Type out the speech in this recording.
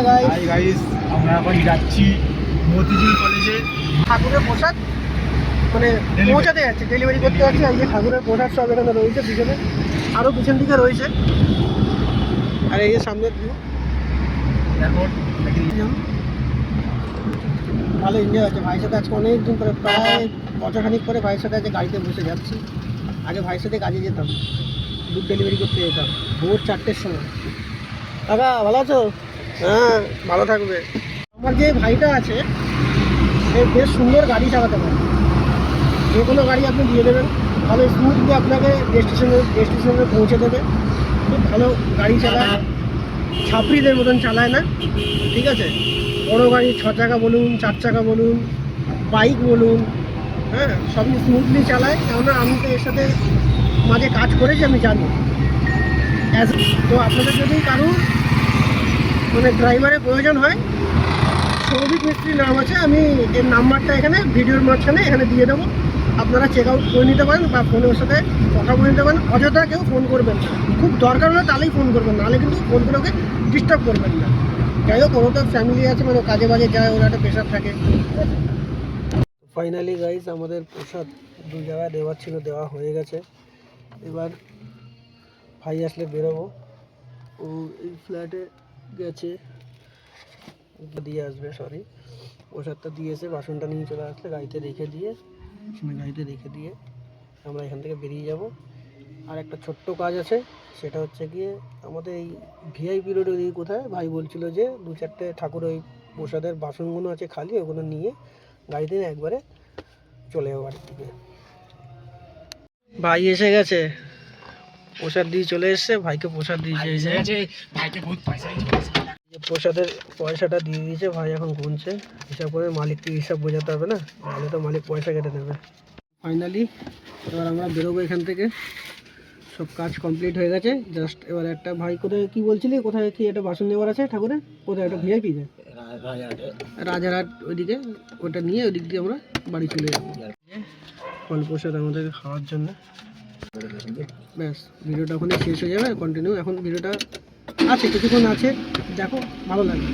Hi guys, আমরা এখন যাচ্ছি মতিঝিল কলেজে ঠাকুরের প্রসাদ মানে পৌঁছাতে যাচ্ছে, ডেলিভারি করতে যাচ্ছে। এই যে ঠাকুরের প্রসাদ সব এখানে রয়েছে, পিছনে আরও পিছন দিকে রয়েছে। আর এই যে সামনের ভিউ, এখন ভালো এনজয় হচ্ছে। ভাইয়ের সাথে আজকে অনেক দিন পরে, প্রায় বছরখানিক পরে ভাইয়ের সাথে আজকে গাড়িতে বসে যাচ্ছি। আগে ভাইয়ের সাথে কাজে যেতাম, দুধ ডেলিভারি করতে যেতাম ভোর 4টের সময়। দাদা ভালো আছো? হ্যাঁ, ভালো থাকবে। আমার যে ভাইটা আছে সে বেশ সুন্দর গাড়ি চালাতে পারে। যে কোনো গাড়ি আপনি দিয়ে দেবেন, ভালো স্মুথলি আপনাকে ডেস্টিনেশনে পৌঁছে দেবে। খুব ভালো গাড়ি চালায়, ছাপড়িদের মতন চালায় না, ঠিক আছে? বড়ো গাড়ি 6 চাকা বলুন, 4 চাকা বলুন, বাইক বলুন, হ্যাঁ, সবই স্মুথলি চালায়। কেননা আমি তো এর সাথে মাঝে কাজ করেছি, আমি জানি। তো আপনাদের যদি কারো মানে ড্রাইভারের প্রয়োজন হয়, সৌভিক মিস্ত্রির নাম আছে, আমি এর নাম্বারটা এখানে ভিডিওর মাঝখানে এখানে দিয়ে দেবো। আপনারা চেক আউট করে নিতে পারেন বা ফোনের সাথে কথা বলে নিতে পারেন। অযথা কেউ ফোন করবেন না, খুব দরকার হলে তাহলেই ফোন করবেন, নাহলে কিন্তু ফোন করে ওকে ডিস্টার্ব করবেন না। যাই হোক, ওরা তো ফ্যামিলি আছে, মানে কাজে বাজে যায়, ওরা একটা প্রেশার থাকে। ফাইনালি গাইজ আমাদের প্রসাদ 2 জায়গায় দেওয়ার ছিল, দেওয়া হয়ে গেছে। এবার ভাই আসলে বেরোবো, ও এই ফ্ল্যাটে গেছে, দিয়ে আসবে। সরি, প্রসাদটা দিয়ে এসে বাসনটা নিয়ে চলে আসলে গাড়িতে রেখে দিয়ে আমরা এখান থেকে বেরিয়ে যাব। আর একটা ছোট্ট কাজ আছে, সেটা হচ্ছে গিয়ে আমাদের এই ভিআইপি রোড ওই কোথায় ভাই বলছিল যে 2-4টে ঠাকুর ওই প্রসাদের বাসনগুলো আছে খালি, ওগুলো নিয়ে গাড়িতে একবারে চলে যাবো বাড়ির দিকে। ভাই এসে গেছে, প্রসাদ দিয়ে চলে এসছে। ভাইকে প্রসাদ দিয়েছে, ভাইকে বহুত পয়সা প্রসাদের পয়সাটা দিয়ে দিয়েছে। ভাই এখন গুনছে, হিসাব করে। মালিককে হিসাব বোঝাতে হবে না, নাহলে তো মালিক পয়সা কেটে নেবে। ফাইনালি এবার আমরা বেরোবো এখান থেকে। সব কাজ কমপ্লিট হয়ে গেছে। জাস্ট এবার একটা ভাই কোথায় কি বলছিলি, কোথায় কি একটা বাসন নেওয়ার আছে ঠাকুরের, কোথায় একটা ভিআইপি রাজারহাট, ওইদিকে ওটা নিয়ে ওইদিক দিয়ে আমরা বাড়ি চলে যাবো ফল প্রসাদ আমাদের খাওয়ার জন্য। ব্যাস, ভিডিওটা ওখানে শেষ হয়ে যাবে। কন্টিনিউ এখন ভিডিওটা আছে, কিছুক্ষণ আছে, দেখো, ভালো লাগবে।